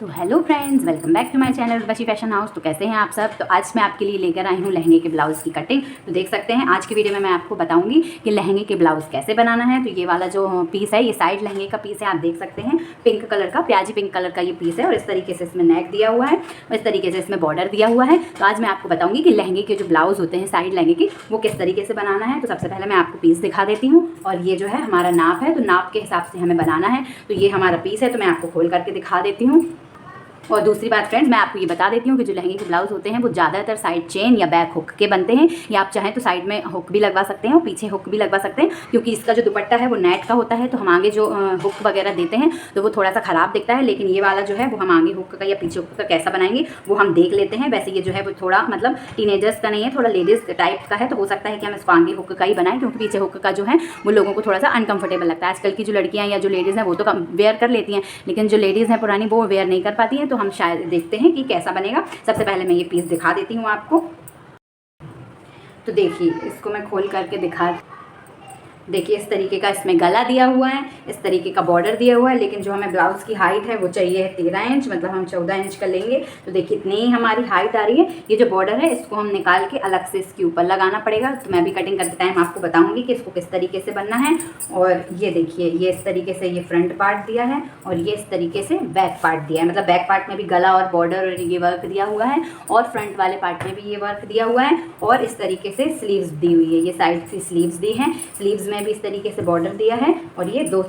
तो hello friends, welcome back to my channel Urvashi fashion house. तो कैसे हैं आप सब। तो आज मैं आपके लिए लेकर आई हूँ लहंगे के ब्लाउज़ की कटिंग। तो देख सकते हैं आज की वीडियो में मैं आपको बताऊंगी कि लहंगे के ब्लाउज़ कैसे बनाना है। तो ये वाला जो पीस है, ये साइड लहंगे का पीस है, आप देख सकते हैं पिंक कलर का, प्याजी पिंक कलर का ये पीस है। और इस तरीके से इसमें नेक दिया हुआ है और इस तरीके से इसमें बॉर्डर दिया हुआ है। तो आज मैं आपको बताऊँगी कि लहंगे के जो ब्लाउज़ होते हैं साइड लहंगे के, वो किस तरीके से बनाना है। तो सबसे पहले मैं आपको पीस दिखा देती हूँ। और ये जो है हमारा नाप है, तो नाप के हिसाब से हमें बनाना है। तो ये हमारा पीस है, तो मैं आपको खोल करके दिखा देती हूँ। और दूसरी बात फ्रेंड्स, मैं आपको ये बता देती हूँ कि जो लहंगे के ब्लाउज़ होते हैं वो ज़्यादातर साइड चेन या बैक हुक के बनते हैं, या आप चाहें तो साइड में हुक भी लगवा सकते हैं और पीछे हुक भी लगवा सकते हैं। क्योंकि इसका जो दुपट्टा है वो नेट का होता है, तो हम आगे जो हुक वगैरह देते हैं तो वो थोड़ा सा ख़राब दिखता है। लेकिन ये वाला जो है वो हम आगे हुक का या पीछे हुक का कैसा बनाएंगे वो हम देख लेते हैं। वैसे ये जो है वो थोड़ा मतलब टीनेजर्स का नहीं है, थोड़ा लेडीज़ टाइप का है, तो हो सकता है कि हम इसको आगे हुक का ही बनाएं, क्योंकि पीछे हुक का जो है वो लोगों को थोड़ा सा अनकंफर्टेबल लगता है। आजकल की जो लड़कियाँ या जो लेडीज़ हैं वो तो वेयर कर लेती हैं, लेकिन जो लेडीज़ हैं पुरानी वो वेयर नहीं कर पाती हैं। तो हम शायद देखते हैं कि कैसा बनेगा। सबसे पहले मैं ये पीस दिखा देती हूँ आपको। तो देखिए, इसको मैं खोल करके देखिए इस तरीके का इसमें गला दिया हुआ है, इस तरीके का बॉर्डर दिया हुआ है। लेकिन जो हमें ब्लाउज़ की हाइट है वो चाहिए है 13 इंच, मतलब हम 14 इंच का लेंगे। तो देखिए इतनी ही हमारी हाइट आ रही है। ये जो बॉर्डर है इसको हम निकाल के अलग से इसके ऊपर लगाना पड़ेगा। तो मैं भी कटिंग करते टाइम आपको बताऊंगी कि इसको किस तरीके से बनना है। और ये देखिए, ये इस तरीके से ये फ्रंट पार्ट दिया है और ये इस तरीके से बैक पार्ट दिया है। मतलब बैक पार्ट में भी गला और बॉर्डर और ये वर्क दिया हुआ है, और फ्रंट वाले पार्ट में भी ये वर्क दिया हुआ है। और इस तरीके से स्लीव्स दी हुई है, ये साइड से स्लीव्स दी हैं। स्लीव्स में भी इस तरीके से बॉर्डर दिया है और ये दो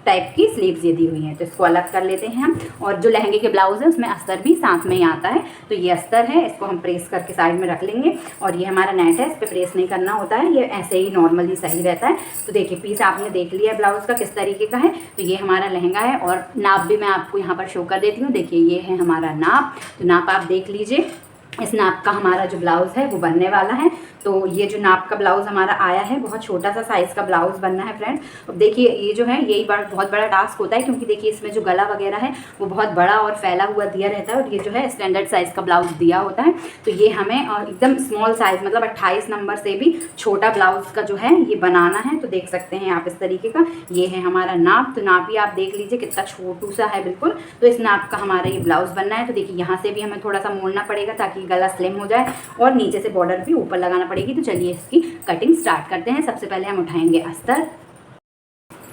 टाइप की स्लीव्स ये दी हुई हैं। तो इसको अलग कर लेते हैं हम। और जो लहंगे के ब्लाउज़ है उसमें अस्तर भी साथ में ही आता है। तो ये अस्तर है, इसको हम प्रेस करके साइड में रख लेंगे। और ये हमारा नेट है, इस पर प्रेस नहीं करना होता है, ये ऐसे ही नॉर्मली सही रहता है। तो देखिए पीस आपने देख लिया है ब्लाउज़ का किस तरीके का है। तो ये हमारा लहंगा है और नाप भी मैं आपको यहाँ पर शो कर देती हूँ। देखिए ये है हमारा नाप। तो नाप आप देख लीजिए, इस नाप का हमारा जो ब्लाउज़ है वो बनने वाला है। तो ये जो नाप का ब्लाउज़ हमारा आया है, बहुत छोटा सा साइज़ का ब्लाउज़ बनना है फ्रेंड्स। अब देखिए ये जो है यही बहुत बड़ा टास्क होता है, क्योंकि देखिए इसमें जो गला वगैरह है वो बहुत बड़ा और फैला हुआ दिया रहता है। और ये जो है स्टैंडर्ड साइज़ का ब्लाउज़ दिया होता है। तो ये हमें एकदम स्मॉल साइज़, मतलब 28 नंबर से भी छोटा ब्लाउज़ का जो है ये बनाना है। तो देख सकते हैं आप इस तरीके का, ये है हमारा नाप। तो नाप ही आप देख लीजिए कितना छोटू सा है बिल्कुल। तो इस नाप का हमारा ये ब्लाउज़ बनना है। तो देखिए यहाँ से भी हमें थोड़ा सा मोड़ना पड़ेगा ताकि गला स्लिम हो जाए, और नीचे से बॉर्डर भी ऊपर लगाना पड़ेगी। तो चलिए इसकी कटिंग स्टार्ट करते हैं। सबसे पहले हम उठाएंगे अस्तर।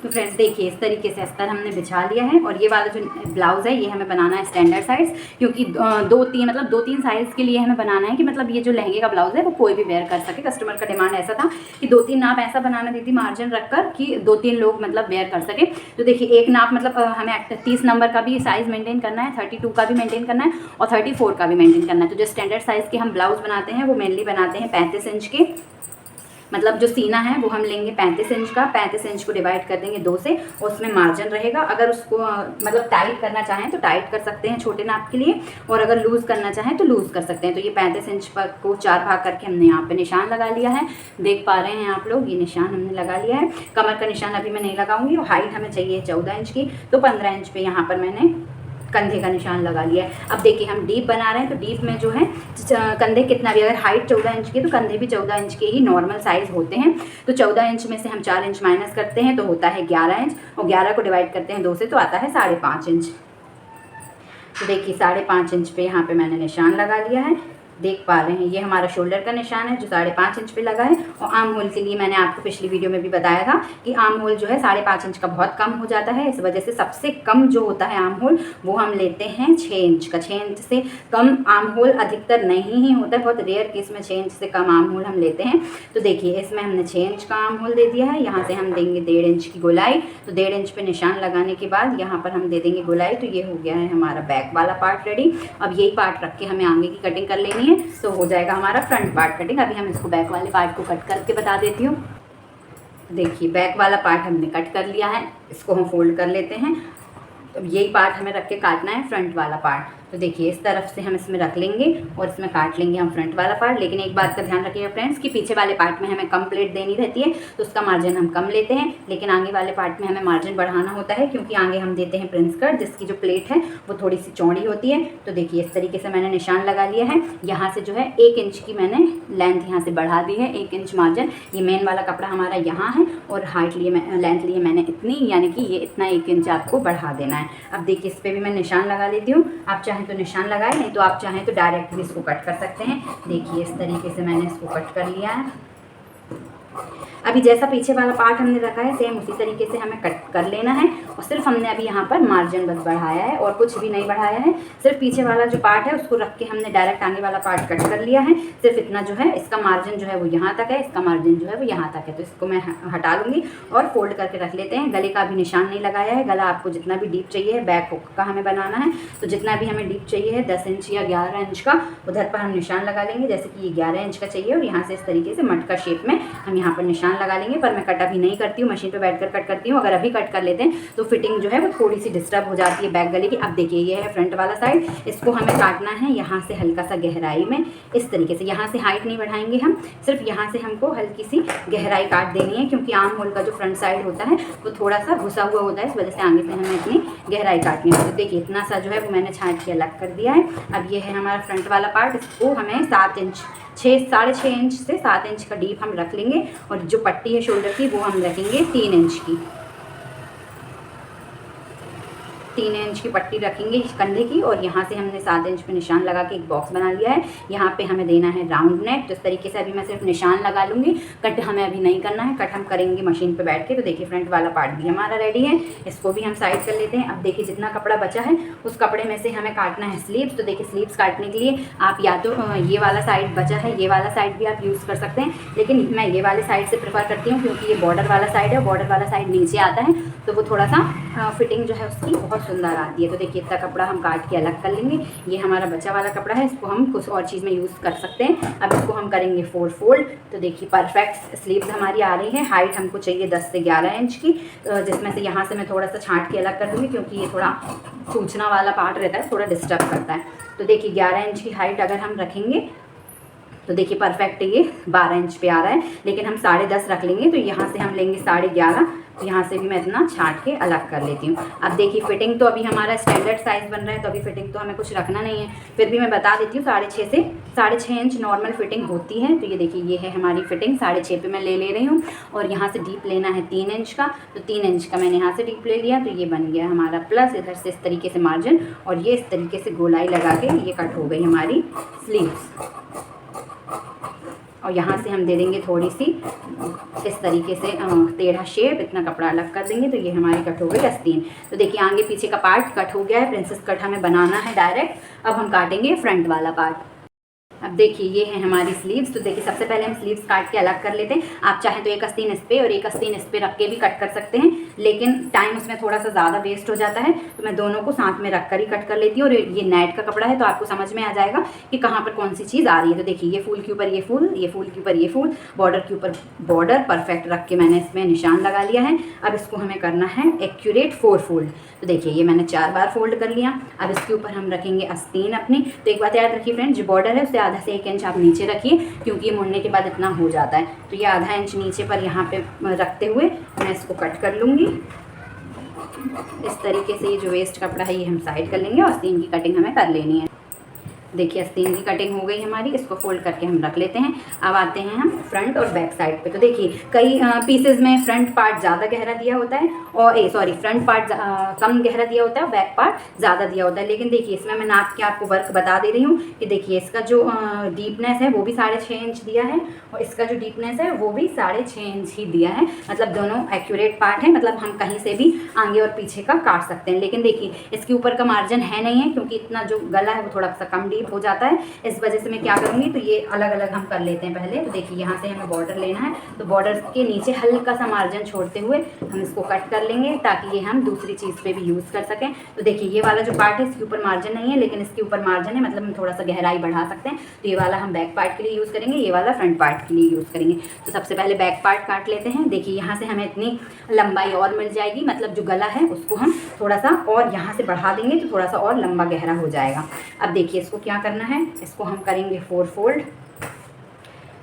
तो फ्रेंड्स देखिए इस तरीके से अस्तर हमने बिछा लिया है। और ये वाला जो ब्लाउज़ है ये हमें बनाना है स्टैंडर्ड साइज़, क्योंकि दो तीन साइज़ के लिए हमें बनाना है कि मतलब ये जो लहंगे का ब्लाउज़ है वो कोई भी वेयर कर सके। कस्टमर का डिमांड ऐसा था कि 2-3 नाप ऐसा बनाना दी थी मार्जिन रखकर कि 2-3 लोग मतलब वेयर कर सके। तो देखिए एक नाप मतलब हमें 30 नंबर का भी साइज़ मेंटेन करना है, 32 का भी मेंटेन करना है और 34 का भी मेंटेन करना है। तो जो स्टैंडर्ड साइज़ के हम ब्लाउज़ बनाते हैं वो मेनली बनाते हैं 35 इंच के। मतलब जो सीना है वो हम लेंगे 35 इंच का। 35 इंच को डिवाइड कर देंगे 2 से, और उसमें मार्जिन रहेगा। अगर उसको मतलब टाइट करना चाहें तो टाइट कर सकते हैं छोटे नाप के लिए, और अगर लूज़ करना चाहें तो लूज़ कर सकते हैं। तो ये 35 इंच पर को 4 भाग करके हमने यहाँ पे निशान लगा लिया है। देख पा रहे हैं आप लोग, ये निशान हमने लगा लिया है। कमर का निशान अभी मैं नहीं लगाऊंगी। और हाइट हमें चाहिए 14 इंच की, तो 15 इंच पे यहाँ पर मैंने कंधे का निशान लगा लिया है। अब देखिए हम डीप बना रहे हैं, तो डीप में जो है कंधे कितना भी, अगर हाइट 14 इंच की तो कंधे भी 14 इंच के ही नॉर्मल साइज़ होते हैं। तो 14 इंच में से हम 4 इंच माइनस करते हैं तो होता है 11 इंच, और 11 को डिवाइड करते हैं 2 से तो आता है 5.5 इंच। तो देखिए 5.5 इंच पे यहाँ पे मैंने निशान लगा लिया है। देख पा रहे हैं ये हमारा शोल्डर का निशान है जो 5.5 इंच पे लगा है। और आर्म होल के लिए मैंने आपको पिछली वीडियो में भी बताया था कि आर्म होल जो है 5.5 इंच का बहुत कम हो जाता है। इस वजह से सबसे कम जो होता है आर्म होल वो हम लेते हैं 6 इंच का। 6 इंच से कम आर्म होल अधिकतर नहीं ही होता है, बहुत रेयर केस में 6 इंच से कम आर्म होल हम लेते हैं। तो देखिए इसमें हमने 6 इंच का आर्म होल दे दिया है। यहाँ से हम देंगे 1.5 इंच की गोलाई। तो 1.5 इंच पे निशान लगाने के बाद यहाँ पर हम दे देंगे गोलाई। तो ये हो गया है हमारा बैक वाला पार्ट रेडी। अब यही पार्ट रख के हमें आगे की कटिंग कर लेनी है, तो हो जाएगा हमारा फ्रंट पार्ट कटिंग। अभी हम इसको बैक वाले पार्ट को कट करके बता देती हूँ। देखिए बैक वाला पार्ट हमने कट कर लिया है, इसको हम फोल्ड कर लेते हैं। तो यही पार्ट हमें रख के काटना है फ्रंट वाला पार्ट। तो देखिए इस तरफ से हम इसमें रख लेंगे और इसमें काट लेंगे हम फ्रंट वाला पार्ट। लेकिन एक बात का ध्यान रखिएगा फ्रेंड्स कि पीछे वाले पार्ट में हमें कम प्लेट देनी रहती है तो उसका मार्जिन हम कम लेते हैं, लेकिन आगे वाले पार्ट में हमें मार्जिन बढ़ाना होता है क्योंकि आगे हम देते हैं प्रिंस कट जिसकी जो प्लेट है वो थोड़ी सी चौड़ी होती है। तो देखिए इस तरीके से मैंने निशान लगा लिया है। यहाँ से जो है 1 इंच की मैंने लेंथ यहाँ से बढ़ा दी है, 1 इंच मार्जिन। ये मेन वाला कपड़ा हमारा यहाँ है और हाइट लिए लेंथ लिए मैंने इतनी, यानी कि ये इतना 1 इंच आपको बढ़ा देना है। अब देखिए इस पर भी मैं निशान लगा लेती हूँ। आप चाहें तो निशान लगाएं, नहीं तो आप चाहें तो डायरेक्ट भी इसको कट कर सकते हैं। देखिए इस तरीके से मैंने इसको कट कर लिया है। अभी जैसा पीछे वाला पार्ट हमने रखा है सेम उसी तरीके से हमें कट कर लेना है और सिर्फ हमने अभी यहाँ पर मार्जिन बस बढ़ाया है और कुछ भी नहीं बढ़ाया है। सिर्फ पीछे वाला जो पार्ट है उसको रख के हमने डायरेक्ट आगे वाला पार्ट कट कर लिया है। सिर्फ इतना जो है इसका मार्जिन जो है वो यहाँ तक है, इसका मार्जिन जो है वो यहाँ तक है। तो इसको मैं हटा लूँगी और फोल्ड करके रख लेते हैं। गले का भी निशान नहीं लगाया है। गला आपको जितना भी डीप चाहिए है, बैक हुक का हमें बनाना है, तो जितना भी हमें डीप चाहिए है 10 इंच या 11 इंच का, उधर पर हम निशान लगा लेंगे। जैसे कि ये 11 इंच का चाहिए और यहाँ से इस तरीके से मटका शेप में हम यहाँ पर निशान लगा लेंगे। पर मैं कट अभी नहीं करती हूँ, मशीन पे बैठकर कट करती हूँ। अगर अभी कट कर लेते हैं तो फिटिंग जो है वो थोड़ी सी डिस्टर्ब हो जाती है बैक गले की। अब देखिए ये है फ्रंट वाला साइड, इसको हमें काटना है यहाँ से हल्का सा गहराई में, इस तरीके से। यहाँ से हाइट नहीं बढ़ाएंगे हम, सिर्फ यहाँ से हमको हल्की सी गहराई काट देनी है क्योंकि आर्म होल का जो फ्रंट साइड होता है वो थोड़ा सा घुसा हुआ होता है, इस वजह से आगे से हमें इतनी गहराई काटनी होती है। देखिए इतना सा जो है वो मैंने छाँट के अलग कर दिया है। अब ये है हमारा फ्रंट वाला पार्ट, इसको हमें 7 इंच 6.5 इंच से 7 इंच का डीप हम रख लेंगे और जो पट्टी है शोल्डर की वो हम रखेंगे 3 इंच की। 3 इंच की पट्टी रखेंगे कंधे की और यहाँ से हमने 7 इंच पे निशान लगा के एक बॉक्स बना लिया है। यहाँ पे हमें देना है राउंड नेक। तो इस तरीके से अभी मैं सिर्फ निशान लगा लूँगी, कट हमें अभी नहीं करना है, कट हम करेंगे मशीन पे बैठ के। तो देखिए फ्रंट वाला पार्ट भी हमारा रेडी है, इसको भी हम साइड कर लेते हैं। अब देखिए जितना कपड़ा बचा है उस कपड़े में से हमें काटना है स्लीव्स। तो देखिए स्लीव्स काटने के लिए आप या तो ये वाला साइड बचा है, ये वाला साइड भी आप यूज़ कर सकते हैं, लेकिन मैं ये वाले साइड से प्रेफर करती हूँ क्योंकि ये बॉर्डर वाला साइड है। बॉर्डर वाला साइड नीचे आता है तो वो थोड़ा सा फिटिंग जो है उसकी बहुत सुंदर आती है। तो देखिए इतना कपड़ा हम काट के अलग कर लेंगे। ये हमारा बचा वाला कपड़ा है, इसको हम कुछ और चीज़ में यूज़ कर सकते हैं। अब इसको हम करेंगे 4 फोल्ड। तो देखिए परफेक्ट स्लीव्स हमारी आ रही है। हाइट हमको चाहिए 10 से 11 इंच की, जिसमें से यहाँ से मैं थोड़ा सा छाँट के अलग कर दूँगी क्योंकि ये थोड़ा सूचना वाला पार्ट रहता है, थोड़ा डिस्टर्ब करता है। तो देखिए 11 इंच की हाइट अगर हम रखेंगे तो देखिए परफेक्ट ये 12 इंच पे आ रहा है, लेकिन हम 10.5 रख लेंगे तो यहाँ से हम लेंगे 11.5। तो यहाँ से भी मैं इतना छाँट के अलग कर लेती हूँ। अब देखिए फिटिंग तो अभी हमारा स्टैंडर्ड साइज़ बन रहा है तो अभी फिटिंग तो हमें कुछ रखना नहीं है, फिर भी मैं बता देती हूँ 6.5 से 6.5 इंच नॉर्मल फिटिंग होती है। तो ये देखिए ये है हमारी फिटिंग, 6.5 पे मैं ले रही हूँ और यहाँ से डीप लेना है 3 इंच का। तो 3 इंच का मैंने यहाँ से डीप ले लिया, तो ये बन गया हमारा प्लस। इधर से इस तरीके से मार्जिन और ये इस तरीके से गोलाई लगा के ये कट हो गई हमारी स्लीव्स। और यहाँ से हम दे देंगे थोड़ी सी इस तरीके से टेढ़ा शेप, इतना कपड़ा अलग कर देंगे तो ये हमारी कट हो गई आस्तीन। तो देखिए आगे पीछे का पार्ट कट हो गया है, प्रिंसेस कट हमें बनाना है डायरेक्ट। अब हम काटेंगे फ्रंट वाला पार्ट। अब देखिए ये है हमारी स्लीव्स। तो देखिए सबसे पहले हम स्लीव्स काट के अलग कर लेते हैं। आप चाहें तो एक आस्तीन इस पे और एक आस्तीन इस पे रख के भी कट कर सकते हैं, लेकिन टाइम उसमें थोड़ा सा ज़्यादा वेस्ट हो जाता है, तो मैं दोनों को साथ में रख कर ही कट कर लेती हूँ। और ये नेट का कपड़ा है तो आपको समझ में आ जाएगा कि कहाँ पर कौन सी चीज़ आ रही है। तो देखिए ये फूल के ऊपर ये फूल, ये फूल के ऊपर ये फूल, बॉर्डर के ऊपर बॉर्डर परफेक्ट रख के मैंने इसमें निशान लगा लिया है। अब इसको हमें करना है एक्यूरेट 4 फोल्ड। तो देखिए ये मैंने 4 बार फोल्ड कर लिया। अब इसके ऊपर हम रखेंगे आस्तीन अपनी। तो एक बात याद रखिए फ्रेंड, जो बॉर्डर है उससे आधा से 1 इंच आप नीचे रखिए क्योंकि ये मुड़ने के बाद इतना हो जाता है। तो ये आधा इंच नीचे पर यहाँ पे रखते हुए मैं इसको कट कर लूँगी। इस तरीके से ये जो वेस्ट कपड़ा है ये हम साइड कर लेंगे और आस्तीन की कटिंग हमें कर लेनी है। देखिए आस्तीन की कटिंग हो गई हमारी, इसको फोल्ड करके हम रख लेते हैं। अब आते हैं हम फ्रंट और बैक साइड पे। तो देखिए कई पीसेज में फ्रंट पार्ट ज़्यादा गहरा दिया होता है और फ्रंट पार्ट कम गहरा दिया होता है और बैक पार्ट ज़्यादा दिया होता है। लेकिन देखिए इसमें मैं नाप के आपको वर्क बता दे रही हूँ कि देखिए इसका जो डीपनेस है वो भी 6.5 इंच दिया है और इसका जो डीपनेस है वो भी 6.5 इंच ही दिया है। मतलब दोनों एक्यूरेट पार्ट है, मतलब हम कहीं से भी आगे और पीछे का काट सकते हैं। लेकिन देखिए इसके ऊपर का मार्जिन है नहीं है क्योंकि इतना जो गला है वो थोड़ा सा कम डीप मुश्किल हो जाता है। इस वजह से मैं क्या करूँगी, तो ये अलग अलग हम कर लेते हैं पहले। तो देखिए यहाँ से हमें बॉर्डर लेना है, तो बॉर्डर के नीचे हल्का सा मार्जिन छोड़ते हुए हम इसको कट कर लेंगे ताकि ये हम दूसरी चीज़ पे भी यूज़ कर सकें। तो देखिए ये वाला जो पार्ट है इसके ऊपर मार्जिन नहीं है, लेकिन इसके ऊपर मार्जिन है, मतलब हम थोड़ा सा गहराई बढ़ा सकते हैं। तो ये वाला हम बैक पार्ट के लिए यूज़ करेंगे, ये वाला फ्रंट पार्ट के लिए यूज़ करेंगे। तो सबसे पहले बैक पार्ट काट लेते हैं। देखिए यहाँ से हमें इतनी लंबाई और मिल जाएगी, मतलब जो गला है उसको हम थोड़ा सा और यहाँ से बढ़ा देंगे तो थोड़ा सा और लंबा गहरा हो जाएगा। अब देखिए इसको क्या करना है, इसको हम करेंगे 4 फोल्ड,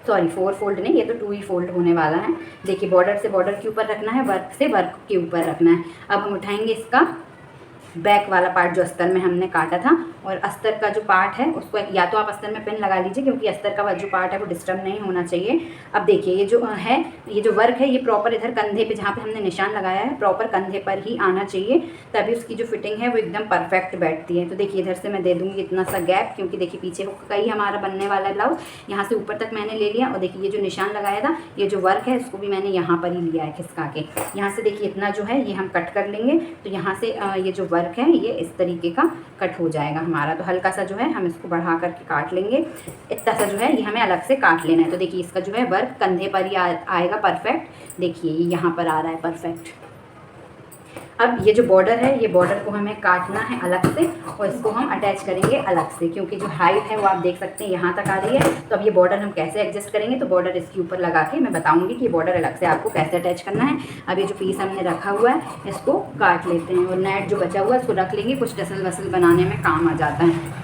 सॉरी 4 फोल्ड नहीं, ये तो 2 ही फोल्ड होने वाला है। देखिए बॉर्डर से बॉर्डर के ऊपर रखना है, वर्क से वर्क के ऊपर रखना है। अब हम उठाएंगे इसका बैक वाला पार्ट जो अस्तर में हमने काटा था, और अस्तर का जो पार्ट है उसको या तो आप अस्तर में पिन लगा लीजिए, क्योंकि अस्तर का जो पार्ट है वो डिस्टर्ब नहीं होना चाहिए। अब देखिए ये जो है, ये जो वर्क है ये प्रॉपर इधर कंधे पे जहाँ पे हमने निशान लगाया है प्रॉपर कंधे पर ही आना चाहिए, तभी उसकी जो फिटिंग है वो एकदम परफेक्ट बैठती है। तो देखिए इधर से मैं दे दूँगी इतना सा गैप, क्योंकि देखिए पीछे कई हमारा बनने वाला है ब्लाउज, यहाँ से ऊपर तक मैंने ले लिया। और देखिए ये जो निशान लगाया था, ये जो वर्क है इसको भी मैंने यहाँ पर ही लिया है खिसका के। यहाँ से देखिए इतना जो है ये हम कट कर लेंगे, तो यहाँ से ये जो वर्क है ये इस तरीके का कट हो जाएगा हमारा। तो हल्का सा जो है हम इसको बढ़ा करके काट लेंगे, इतना सा जो है ये हमें अलग से काट लेना है। तो देखिए इसका जो है वर्क कंधे पर ही आएगा परफेक्ट। देखिए ये यहाँ पर आ रहा है परफेक्ट। अब ये जो बॉर्डर है, ये बॉर्डर को हमें काटना है अलग से, और इसको हम अटैच करेंगे अलग से, क्योंकि जो हाइट है वो आप देख सकते हैं यहाँ तक आ रही है। तो अब ये बॉर्डर हम कैसे एडजस्ट करेंगे, तो बॉर्डर इसके ऊपर लगा के मैं बताऊंगी कि ये बॉर्डर अलग से आपको कैसे अटैच करना है। अब ये जो पीस हमने रखा हुआ है इसको काट लेते हैं, और नेट जो बचा हुआ है इसको रख लेंगे, कुछ टसल वसल बनाने में काम आ जाता है।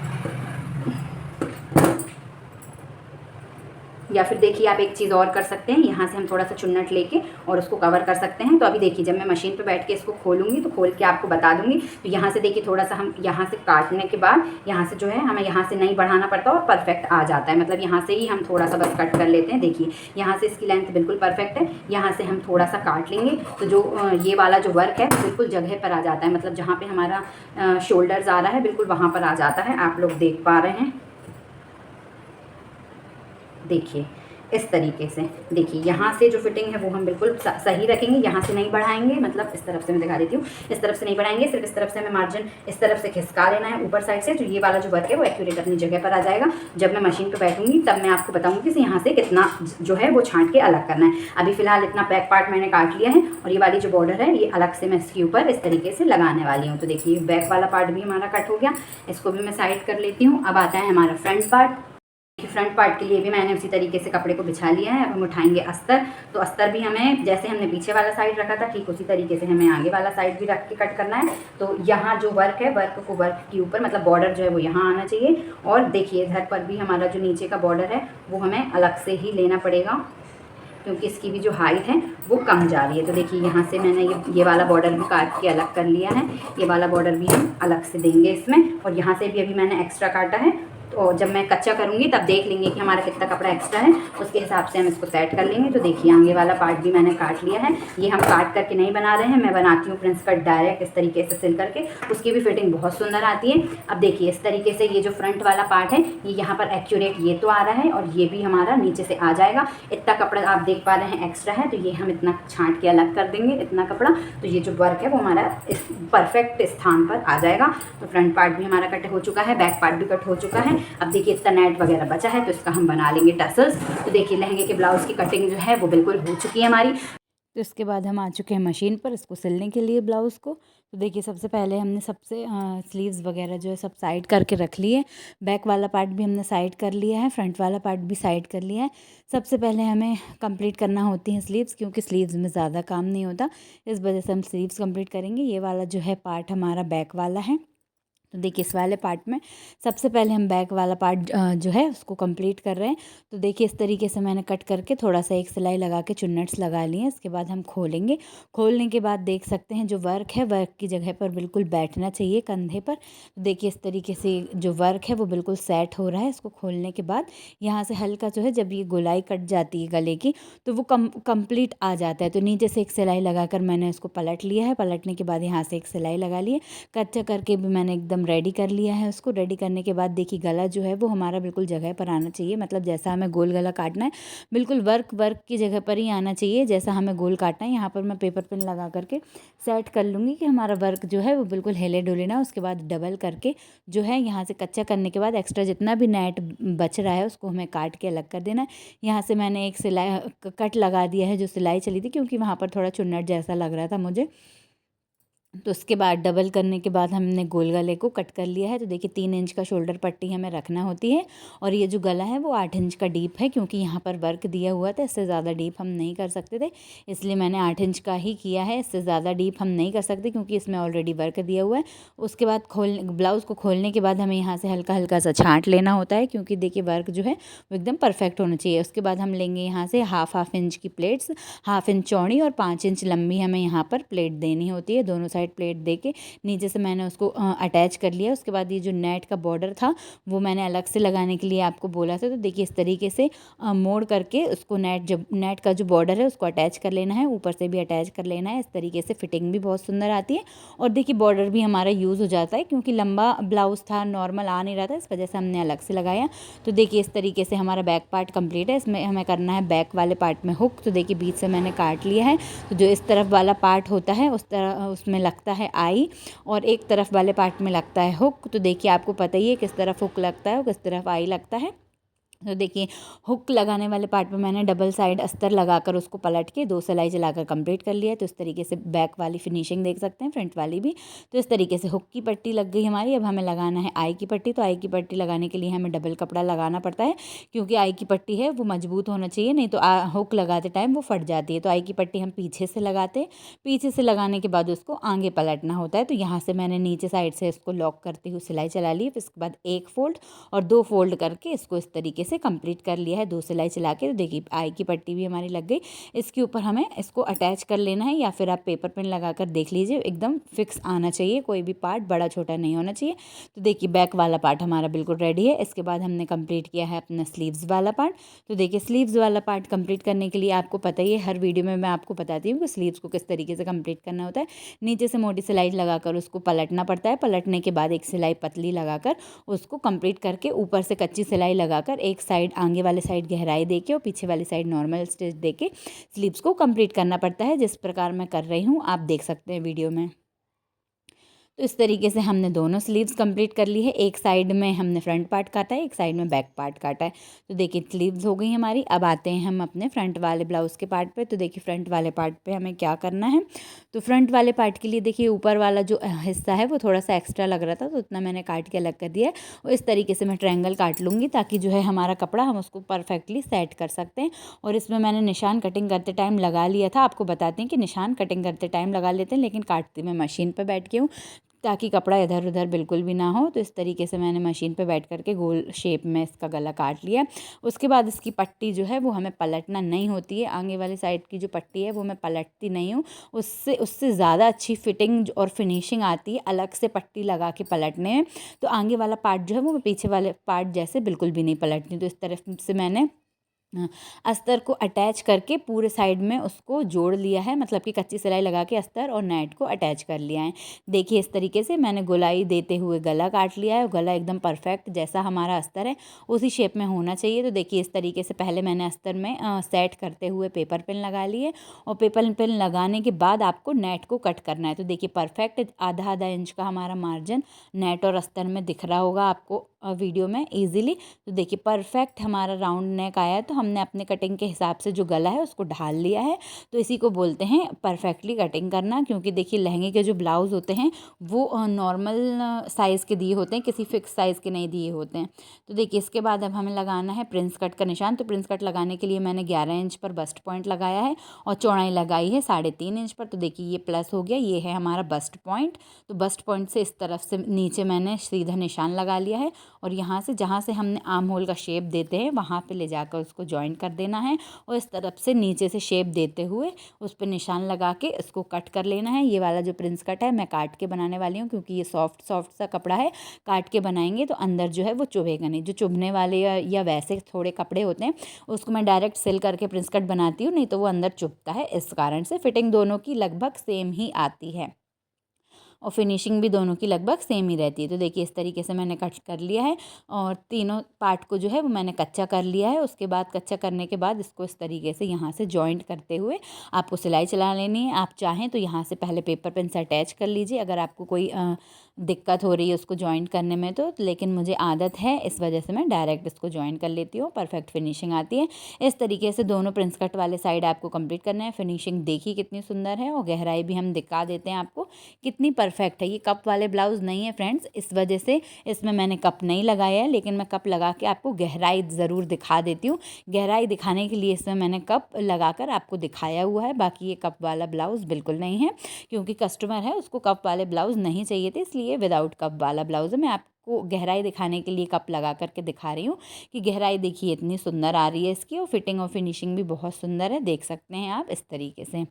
या फिर देखिए आप एक चीज़ और कर सकते हैं, यहाँ से हम थोड़ा सा चुन्नट लेके और उसको कवर कर सकते हैं। तो अभी देखिए जब मैं मशीन पे बैठ के इसको खोलूँगी तो खोल के आपको बता दूँगी। तो यहाँ से देखिए थोड़ा सा हम यहाँ से काटने के बाद यहाँ से जो है हमें यहाँ से नहीं बढ़ाना पड़ता और परफेक्ट आ जाता है, मतलब यहाँ से ही हम थोड़ा सा बस कट कर लेते हैं। देखिए यहाँ से इसकी लेंथ बिल्कुल परफेक्ट है, यहाँ से हम थोड़ा सा काट लेंगे तो जो ये वाला जो वर्क है बिल्कुल जगह पर आ जाता है, मतलब जहाँ पर हमारा शोल्डर्स आ रहा है बिल्कुल वहाँ पर आ जाता है। आप लोग देख पा रहे हैं, देखिए इस तरीके से। देखिए यहाँ से जो फिटिंग है वो हम बिल्कुल सही रखेंगे, यहाँ से नहीं बढ़ाएंगे, मतलब इस तरफ से मैं दिखा देती हूँ, इस तरफ से नहीं बढ़ाएंगे, सिर्फ इस तरफ से हमें मार्जिन इस तरफ से खिसका लेना है ऊपर साइड से। तो ये वाला जो वर्क है वो एक्यूरेट अपनी जगह पर आ जाएगा। जब मैं मशीन पर बैठूंगी तब मैं आपको बताऊँगी कि यहाँ से कितना जो है वो छाँट के अलग करना है। अभी फिलहाल इतना बैक पार्ट मैंने काट लिया है, और ये वाली जो बॉर्डर है ये अलग से मैं इसके ऊपर इस तरीके से लगाने वाली हूँ। तो देखिए बैक वाला पार्ट भी हमारा कट हो गया, इसको भी मैं साइड कर लेती हूँ। अब आता है हमारा फ्रंट पार्ट। फ्रंट पार्ट के लिए भी मैंने उसी तरीके से कपड़े को बिछा लिया है। अब हम उठाएंगे अस्तर। तो अस्तर भी हमें जैसे हमने पीछे वाला साइड रखा था ठीक उसी तरीके से हमें आगे वाला साइड भी रख के कट करना है। तो यहाँ जो वर्क है, वर्क को वर्क के ऊपर, मतलब बॉर्डर जो है वो यहाँ आना चाहिए। और देखिए इधर पर भी हमारा जो नीचे का बॉर्डर है वो हमें अलग से ही लेना पड़ेगा, क्योंकि इसकी भी जो हाइट है वो कम जा रही है। तो देखिए यहाँ से मैंने ये वाला बॉर्डर भी काट के अलग कर लिया है, ये वाला बॉर्डर भी हम अलग से देंगे इसमें। और यहाँ से भी अभी मैंने एक्स्ट्रा काटा है, तो जब मैं कच्चा करूँगी तब देख लेंगे कि हमारा कितना कपड़ा एक्स्ट्रा है, उसके हिसाब से हम इसको सेट कर लेंगे। तो देखिए आगे वाला पार्ट भी मैंने काट लिया है। ये हम काट करके नहीं बना रहे हैं, मैं बनाती हूँ प्रिंस कट डायरेक्ट इस तरीके से सिल करके, उसकी भी फिटिंग बहुत सुंदर आती है। अब देखिए इस तरीके से ये जो फ्रंट वाला पार्ट है ये यहाँ पर एक्यूरेट ये तो आ रहा है, और ये भी हमारा नीचे से आ जाएगा। इतना कपड़ा आप देख पा रहे हैं एक्स्ट्रा है, तो ये हम इतना छाँट के अलग कर देंगे इतना कपड़ा। तो ये जो वर्क है वो हमारा इस परफेक्ट स्थान पर आ जाएगा। तो फ्रंट पार्ट भी हमारा कट हो चुका है, बैक पार्ट भी कट हो चुका है। अब देखिए इतना नेट वगैरह बचा है तो इसका हम बना लेंगे टसल्स। तो देखिए लहंगे के ब्लाउज़ की कटिंग जो है वो बिल्कुल हो चुकी है हमारी। तो इसके बाद हम आ चुके हैं मशीन पर इसको सिलने के लिए ब्लाउज़ को। तो देखिए सबसे पहले हमने स्लीव्स वगैरह जो है सब साइड करके रख लिए। बैक वाला पार्ट भी हमने साइड कर लिया है, फ्रंट वाला पार्ट भी साइड कर लिया है। सबसे पहले हमें कंप्लीट करना होती हैं स्लीव्स, क्योंकि स्लीव्स में ज़्यादा काम नहीं होता, इस वजह से हम स्लीव्स कंप्लीट करेंगे। ये वाला जो है पार्ट हमारा बैक वाला है। तो देखिए इस वाले पार्ट में सबसे पहले हम बैक वाला पार्ट जो है उसको कंप्लीट कर रहे हैं। तो देखिए इस तरीके से मैंने कट करके थोड़ा सा एक सिलाई लगा के चुन्नट्स लगा लिए हैं। इसके बाद हम खोलेंगे। खोलने के बाद देख सकते हैं जो वर्क है वर्क की जगह पर बिल्कुल बैठना चाहिए कंधे पर। तो देखिए इस तरीके से जो वर्क है वो बिल्कुल सेट हो रहा है। इसको खोलने के बाद यहाँ से हल्का जो है जब ये गोलाई कट जाती है गले की तो वो कंप्लीट आ जाता है। तो नीचे से एक सिलाई लगाकर मैंने इसको पलट लिया है। पलटने के बाद यहाँ से एक सिलाई लगा ली है। कच्चा करके भी मैंने एकदम एकदम रेडी कर लिया है उसको। रेडी करने के बाद देखिए गला जो है वो हमारा बिल्कुल जगह पर आना चाहिए, मतलब जैसा हमें गोल गला काटना है बिल्कुल वर्क की जगह पर ही आना चाहिए जैसा हमें गोल काटना है। यहाँ पर मैं पेपर पिन लगा करके सेट कर लूँगी कि हमारा वर्क जो है वो बिल्कुल हिले डुले ना। उसके बाद डबल करके जो है यहाँ से कच्चा करने के बाद एक्स्ट्रा जितना भी नेट बच रहा है उसको हमें काट के अलग कर देना है। यहाँ से मैंने एक सिलाई कट लगा दिया है जो सिलाई चली थी, क्योंकि वहाँ पर थोड़ा चुन्नट जैसा लग रहा था मुझे। तो उसके बाद डबल करने के बाद हमने गोल गले को कट कर लिया है। तो देखिए 3 इंच का शोल्डर पट्टी हमें रखना होती है, और ये जो गला है वो 8 इंच का डीप है, क्योंकि यहाँ पर वर्क दिया हुआ था। इससे ज़्यादा डीप हम नहीं कर सकते थे, इसलिए मैंने 8 इंच का ही किया है। इससे ज़्यादा डीप हम नहीं कर सकते क्योंकि इसमें ऑलरेडी वर्क दिया हुआ है। उसके बाद ब्लाउज़ को खोलने के बाद हमें यहाँ से हल्का हल्का सा छाँट लेना होता है, क्योंकि देखिए वर्क जो है वो एकदम परफेक्ट होना चाहिए। उसके बाद हम लेंगे यहाँ से हाफ इंच की प्लेट्स, 1/2 इंच चौड़ी और 5 इंच लंबी हमें यहाँ पर प्लेट देनी होती है। दोनों साइड प्लेट दे के नीचे से मैंने उसको अटैच कर लिया। उसके बाद ये जो नेट का बॉर्डर था वो मैंने अलग से लगाने के लिए आपको बोला था। तो देखिए इस तरीके से मोड़ करके उसको नेट का जो बॉर्डर है उसको अटैच कर लेना है, ऊपर से भी अटैच कर लेना है। इस तरीके से फिटिंग भी बहुत सुंदर आती है, और देखिए बॉर्डर भी हमारा यूज़ हो जाता है, क्योंकि लंबा ब्लाउज़ था, नॉर्मल आ नहीं रहा था, इस वजह से हमने अलग से लगाया। तो देखिए इस तरीके से हमारा बैक पार्ट कंप्लीट है। इसमें हमें करना है बैक वाले पार्ट में हुक। तो देखिए बीच से मैंने काट लिया है। तो जो इस तरफ वाला पार्ट होता है उस तरह उसमें लगता है आई, और एक तरफ वाले पार्ट में लगता है हुक। तो देखिए आपको पता ही है किस तरफ हुक लगता है और किस तरफ आई लगता है। तो देखिए हुक लगाने वाले पार्ट पे मैंने डबल साइड अस्तर लगाकर उसको पलट के 2 सिलाई चलाकर कंप्लीट कर लिया है। तो इस तरीके से बैक वाली फिनिशिंग देख सकते हैं, फ्रंट वाली भी। तो इस तरीके से हुक की पट्टी लग गई हमारी। अब हमें लगाना है आई की पट्टी। तो आई की पट्टी लगाने के लिए हमें डबल कपड़ा लगाना पड़ता है, क्योंकि आई की पट्टी है वो मजबूत होना चाहिए, नहीं तो हुक लगाते टाइम वो फट जाती है। तो आई की पट्टी हम पीछे से लगाते हैं, पीछे से लगाने के बाद उसको आगे पलटना होता है। तो यहाँ से मैंने नीचे साइड से इसको लॉक करते हुए सिलाई चला ली। फिर इसके बाद 1 फोल्ड और 2 फोल्ड करके इसको इस तरीके से कंप्लीट कर लिया है 2 सिलाई चला के। तो देखिए आई की पट्टी भी हमारी लग गई। इसके ऊपर हमें इसको अटैच कर लेना है, या फिर आप पेपर पिन लगाकर देख लीजिए, एकदम फिक्स आना चाहिए, कोई भी पार्ट बड़ा छोटा नहीं होना चाहिए। तो देखिए बैक वाला पार्ट हमारा बिल्कुल रेडी है। इसके बाद हमने कंप्लीट किया है अपना स्लीव्स वाला पार्ट। तो देखिए स्लीव्स वाला पार्ट कंप्लीट करने के लिए आपको पता ही है, हर वीडियो में मैं आपको बताती हूँ कि स्लीव्स को किस तरीके से कंप्लीट करना होता है। नीचे से मोटी सिलाई लगाकर उसको पलटना पड़ता है, पलटने के बाद एक सिलाई पतली लगाकर उसको कंप्लीट करके ऊपर से कच्ची सिलाई लगाकर एक साइड आगे वाले साइड गहराई देके और पीछे वाली साइड नॉर्मल स्टिच देके स्लीव्स को कंप्लीट करना पड़ता है, जिस प्रकार मैं कर रही हूँ आप देख सकते हैं वीडियो में। तो इस तरीके से हमने दोनों स्लीव्स कंप्लीट कर ली है। एक साइड में हमने फ्रंट पार्ट काटा है, एक साइड में बैक पार्ट काटा है। तो देखिए स्लीव्स हो गई हमारी। अब आते हैं हम अपने फ्रंट वाले ब्लाउज़ के पार्ट पे। तो देखिए फ्रंट वाले पार्ट पे हमें क्या करना है। तो फ्रंट वाले पार्ट के लिए देखिए ऊपर वाला जो हिस्सा है वो थोड़ा सा एक्स्ट्रा लग रहा था, तो उतना मैंने काट के अलग कर दिया है। और इस तरीके से मैं ट्रायंगल काट लूँगी, ताकि जो है हमारा कपड़ा हम उसको परफेक्टली सेट कर सकते हैं। और इसमें मैंने निशान कटिंग करते टाइम लगा लिया था। आपको बताते हैं कि निशान कटिंग करते टाइम लगा लेते हैं, लेकिन काटती मैं मशीन पर बैठ के हूँ, ताकि कपड़ा इधर उधर बिल्कुल भी ना हो। तो इस तरीके से मैंने मशीन पे बैठ करके गोल शेप में इसका गला काट लिया। उसके बाद इसकी पट्टी जो है वो हमें पलटना नहीं होती है। आगे वाली साइड की जो पट्टी है वो मैं पलटती नहीं हूँ, उससे उससे ज़्यादा अच्छी फिटिंग और फिनिशिंग आती है अलग से पट्टी लगा के पलटने में। तो आगे वाला पार्ट जो है वो मैं पीछे वाले पार्ट जैसे बिल्कुल भी नहीं पलटती। तो इस तरफ से मैंने अस्तर को अटैच करके पूरे साइड में उसको जोड़ लिया है, मतलब कि कच्ची सिलाई लगा के अस्तर और नेट को अटैच कर लिया है। देखिए इस तरीके से मैंने गोलाई देते हुए गला काट लिया है, और गला एकदम परफेक्ट जैसा हमारा अस्तर है उसी शेप में होना चाहिए। तो देखिए इस तरीके से पहले मैंने अस्तर में सेट करते हुए पेपर पिन लगा लिए, और पेपर पिन लगाने के बाद आपको नेट को कट करना है। तो देखिए परफेक्ट आधा आधा इंच का हमारा मार्जिन नेट और अस्तर में दिख रहा होगा आपको वीडियो में ईजिली। तो देखिए परफेक्ट हमारा राउंड नेक आया है। तो हमने अपने कटिंग के हिसाब से जो गला है उसको ढाल लिया है। तो इसी को बोलते हैं परफेक्टली कटिंग करना, क्योंकि देखिए लहंगे के जो ब्लाउज़ होते हैं वो नॉर्मल साइज़ के दिए होते हैं, किसी फिक्स साइज़ के नहीं दिए होते हैं। तो देखिए इसके बाद अब हमें लगाना है प्रिंस कट का निशान। तो प्रिंस कट लगाने के लिए मैंने 11 इंच पर बस्ट पॉइंट लगाया है, और चौड़ाई लगाई है 3.5 इंच पर। तो देखिए ये प्लस हो गया, ये है हमारा बस्ट पॉइंट। तो बस्ट पॉइंट से इस तरफ से नीचे मैंने सीधा निशान लगा लिया है, और यहाँ से जहाँ से हमने आर्म होल का शेप देते हैं वहाँ पे ले जाकर उसको जॉइन कर देना है, और इस तरफ से नीचे से शेप देते हुए उस पर निशान लगा के इसको कट कर लेना है। ये वाला जो प्रिंस कट है मैं काट के बनाने वाली हूँ, क्योंकि ये सॉफ्ट सा कपड़ा है, काट के बनाएंगे तो अंदर जो है वो चुभेगा नहीं। जो चुभने वाले या वैसे थोड़े कपड़े होते हैं उसको मैं डायरेक्ट सिल करके प्रिंस कट बनाती हूँ, नहीं तो वो अंदर चुभता है। इस कारण से फिटिंग दोनों की लगभग सेम ही आती है। और फिनिशिंग भी दोनों की लगभग सेम ही रहती है। तो देखिए इस तरीके से मैंने कट कर लिया है और तीनों पार्ट को जो है वो मैंने कच्चा कर लिया है। उसके बाद कच्चा करने के बाद इसको इस तरीके से यहाँ से जॉइंट करते हुए आपको सिलाई चला लेनी है। आप चाहें तो यहाँ से पहले पेपर पिन से अटैच कर लीजिए अगर आपको कोई दिक्कत हो रही है उसको जॉइंट करने में तो, लेकिन मुझे आदत है इस वजह से मैं डायरेक्ट इसको जॉइंट कर लेती हूँ, परफेक्ट फिनिशिंग आती है। इस तरीके से दोनों प्रिंस कट वाले साइड आपको कंप्लीट करना है। फिनिशिंग देखिए कितनी सुंदर है और गहराई भी हम दिखा देते हैं आपको कितनी परफेक्ट है। ये कप वाले ब्लाउज नहीं है फ्रेंड्स, इस वजह से इसमें मैंने कप नहीं लगाया है, लेकिन मैं कप लगा के आपको गहराई ज़रूर दिखा देती हूँ। गहराई दिखाने के लिए इसमें मैंने कप लगाकर आपको दिखाया हुआ है। बाकी ये कप वाला ब्लाउज़ बिल्कुल नहीं है, क्योंकि कस्टमर है उसको कप वाले ब्लाउज़ नहीं चाहिए थे, इसलिए विदाउट कप वाला ब्लाउज़ है। मैं आपको गहराई दिखाने के लिए कप लगा करके दिखा रही हूँ कि गहराई देखिए इतनी सुंदर आ रही है इसकी, और फिटिंग और फिनिशिंग भी बहुत सुंदर है, देख सकते हैं आप इस तरीके से।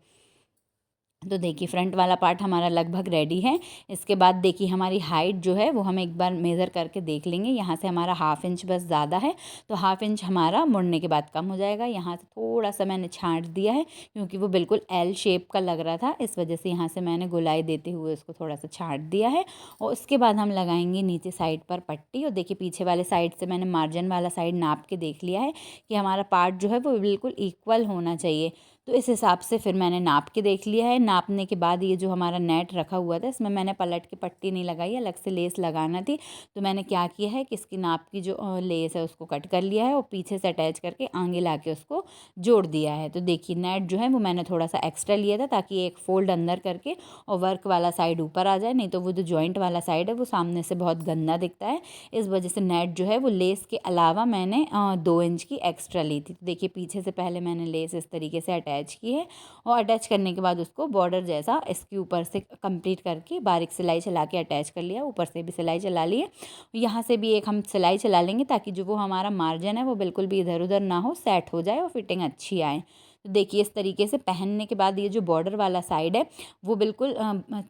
तो देखिए फ्रंट वाला पार्ट हमारा लगभग रेडी है। इसके बाद देखिए हमारी हाइट जो है वो हम एक बार मेज़र करके देख लेंगे। यहाँ से हमारा 1/2 इंच बस ज़्यादा है, तो 1/2 इंच हमारा मुड़ने के बाद कम हो जाएगा। यहाँ से थोड़ा सा मैंने छांट दिया है क्योंकि वो बिल्कुल एल शेप का लग रहा था, इस वजह से यहाँ से मैंने गोलाई देते हुए उसको थोड़ा सा छांट दिया है। और उसके बाद हम लगाएंगे नीचे साइड पर पट्टी। और देखिए पीछे वाले साइड से मैंने मार्जिन वाला साइड नाप के देख लिया है कि हमारा पार्ट जो है वो बिल्कुल इक्वल होना चाहिए, तो इस हिसाब से फिर मैंने नाप के देख लिया है। नापने के बाद ये जो हमारा नेट रखा हुआ था इसमें मैंने पलट के पट्टी नहीं लगाई, अलग से लेस लगाना थी, तो मैंने क्या किया है कि इसकी नाप की जो लेस है उसको कट कर लिया है और पीछे से अटैच करके आगे ला के उसको जोड़ दिया है। तो देखिए नेट जो है वो मैंने थोड़ा सा एक्स्ट्रा लिया था ताकि एक फोल्ड अंदर करके और वर्क वाला साइड ऊपर आ जाए, नहीं तो वो जो जॉइंट वाला साइड है वो सामने से बहुत गंदा दिखता है। इस वजह से नेट जो है वो लेस के अलावा मैंने 2 इंच की एक्स्ट्रा ली थी। तो देखिए पीछे से पहले मैंने लेस इस तरीके से अटैच की है और अटैच करने के बाद उसको बॉर्डर जैसा इसके ऊपर से कंप्लीट करके बारीक सिलाई चला के अटैच कर लिया। ऊपर से भी सिलाई चला ली है, यहाँ से भी एक हम सिलाई चला लेंगे ताकि जो वो हमारा मार्जिन है वो बिल्कुल भी इधर उधर ना हो, सेट हो जाए और फिटिंग अच्छी आए। तो देखिए इस तरीके से पहनने के बाद ये जो बॉर्डर वाला साइड है वो बिल्कुल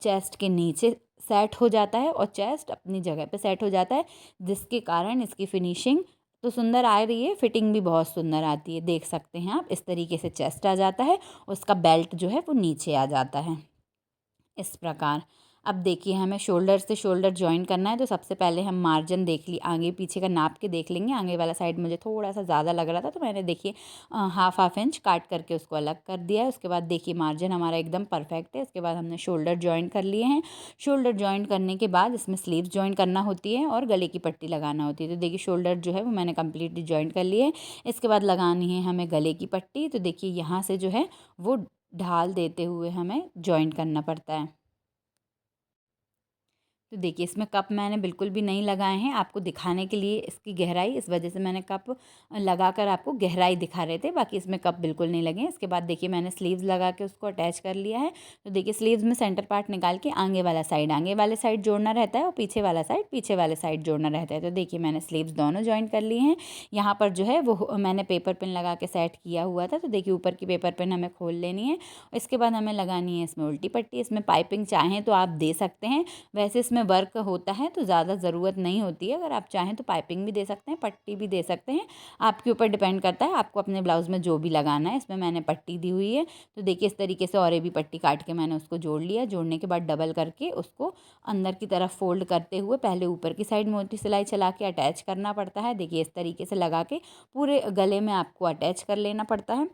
चेस्ट के नीचे सेट हो जाता है और चेस्ट अपनी जगह पे सेट हो जाता है, जिसके कारण इसकी फिनिशिंग तो सुंदर आ रही है, फिटिंग भी बहुत सुंदर आती है। देख सकते हैं आप इस तरीके से चेस्ट आ जाता है, उसका बेल्ट जो है वो नीचे आ जाता है इस प्रकार। अब देखिए हमें शोल्डर से शोल्डर ज्वाइन करना है, तो सबसे पहले हम मार्जिन देख ली आगे पीछे का नाप के देख लेंगे। आगे वाला साइड मुझे थोड़ा सा ज़्यादा लग रहा था, तो मैंने देखिए 1/2 इंच काट करके उसको अलग कर दिया है। उसके बाद देखिए मार्जिन हमारा एकदम परफेक्ट है। उसके बाद हमने शोल्डर ज्वाइन कर लिए हैं। शोल्डर ज्वाइन करने के बाद इसमें स्लीव्स ज्वाइन करना होती है और गले की पट्टी लगाना होती है। तो देखिए शोल्डर जो है वो मैंने कम्प्लीटली ज्वाइन कर लिए है। इसके बाद लगानी है हमें गले की पट्टी। तो देखिए यहाँ से जो है वो ढाल देते हुए हमें ज्वाइन करना पड़ता है। तो देखिए इसमें कप मैंने बिल्कुल भी नहीं लगाए हैं, आपको दिखाने के लिए इसकी गहराई, इस वजह से मैंने कप लगाकर आपको गहराई दिखा रहे थे, बाकी इसमें कप बिल्कुल नहीं लगे हैं। इसके बाद देखिए मैंने स्लीव्स लगा के उसको अटैच कर लिया है। तो देखिए स्लीव्स में सेंटर पार्ट निकाल के आगे वाले साइड जोड़ना रहता है और पीछे वाले साइड जोड़ना रहता है। तो देखिए मैंने स्लीव्स दोनों ज्वाइन कर लिए हैं। यहाँ पर जो है वो मैंने पेपर पिन लगा के सेट किया हुआ था, तो देखिए ऊपर की पेपर पिन हमें खोल लेनी है। इसके बाद हमें लगानी है इसमें उल्टी पट्टी। इसमें पाइपिंग चाहें तो आप दे सकते हैं, वैसे इसमें वर्क होता है तो ज़्यादा ज़रूरत नहीं होती है। अगर आप चाहें तो पाइपिंग भी दे सकते हैं, पट्टी भी दे सकते हैं, आपके ऊपर डिपेंड करता है आपको अपने ब्लाउज़ में जो भी लगाना है। इसमें मैंने पट्टी दी हुई है, तो देखिए इस तरीके से और भी पट्टी काट के मैंने उसको जोड़ लिया। जोड़ने के बाद डबल करके उसको अंदर की तरफ फोल्ड करते हुए पहले ऊपर की साइड मोटी सिलाई चला के अटैच करना पड़ता है। देखिए इस तरीके से लगा के पूरे गले में आपको अटैच कर लेना पड़ता है।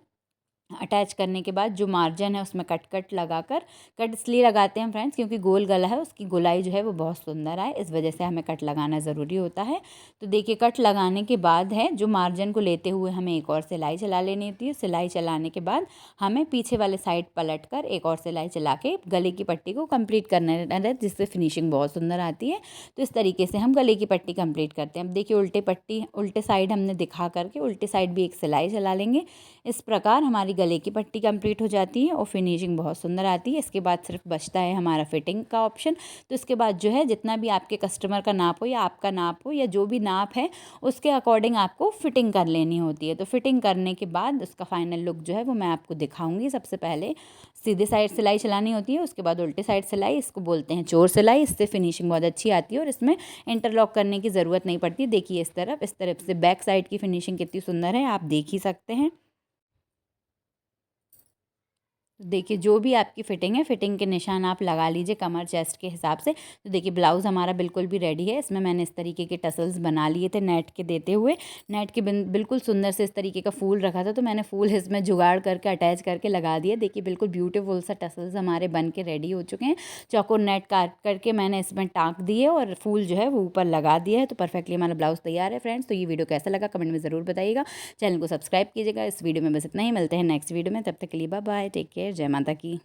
अटैच करने के बाद जो मार्जिन है उसमें कट लगाकर, कट इसलिए लगाते हैं फ्रेंड्स क्योंकि गोल गला है, उसकी गोलाई जो है वो बहुत सुंदर आए, इस वजह से हमें कट लगाना ज़रूरी होता है। तो देखिए कट लगाने के बाद है जो मार्जिन को लेते हुए हमें एक और सिलाई चला लेनी होती है। सिलाई चलाने के बाद हमें पीछे वाले साइड पलट कर एक और सिलाई चला के गले की पट्टी को कंप्लीट करना रहता है, जिससे फिनिशिंग बहुत सुंदर आती है। तो इस तरीके से हम गले की पट्टी कंप्लीट करते हैं। अब देखिए उल्टे साइड हमने दिखा करके उल्टे साइड भी एक सिलाई चला लेंगे। इस प्रकार हमारी गले की पट्टी कंप्लीट हो जाती है और फिनिशिंग बहुत सुंदर आती है। इसके बाद सिर्फ बचता है हमारा फिटिंग का ऑप्शन। तो इसके बाद जो है जितना भी आपके कस्टमर का नाप हो या आपका नाप हो या जो भी नाप है उसके अकॉर्डिंग आपको फिटिंग कर लेनी होती है। तो फिटिंग करने के बाद उसका फाइनल लुक जो है वो मैं आपको दिखाऊंगी। सबसे पहले सीधे साइड सिलाई चलानी होती है, उसके बाद उल्टे साइड सिलाई, इसको बोलते हैं चोर सिलाई। इससे फिनिशिंग बहुत अच्छी आती है और इसमें इंटरलॉक करने की ज़रूरत नहीं पड़ती। देखिए इस तरफ से बैक साइड की फिनिशिंग कितनी सुंदर है, आप देख ही सकते हैं। तो देखिए जो भी आपकी फिटिंग है, फिटिंग के निशान आप लगा लीजिए कमर चेस्ट के हिसाब से। तो देखिए ब्लाउज़ हमारा बिल्कुल भी रेडी है। इसमें मैंने इस तरीके के टसल्स बना लिए थे नेट के देते हुए। नेट के बिल्कुल सुंदर से इस तरीके का फूल रखा था, तो मैंने फूल इसमें जुगाड़ करके अटैच करके लगा दिया। देखिए बिल्कुल ब्यूटीफुल सा टसल्स हमारे बन के रेडी हो चुके हैं। चौकोर नेट काट करके मैंने इसमें टाँक दिए और फूल जो है वो ऊपर लगा दिया है। तो परफेक्टली हमारा ब्लाउज़ तैयार है फ्रेंड्स। तो ये वीडियो कैसा लगा कमेंट में ज़रूर बताइएगा। चैनल को सब्सक्राइब कीजिएगा। इस वीडियो में बस इतना ही, मिलते हैं नेक्स्ट वीडियो में। तब तक के लिए बाय बाय, टेक केयर, जय माता की।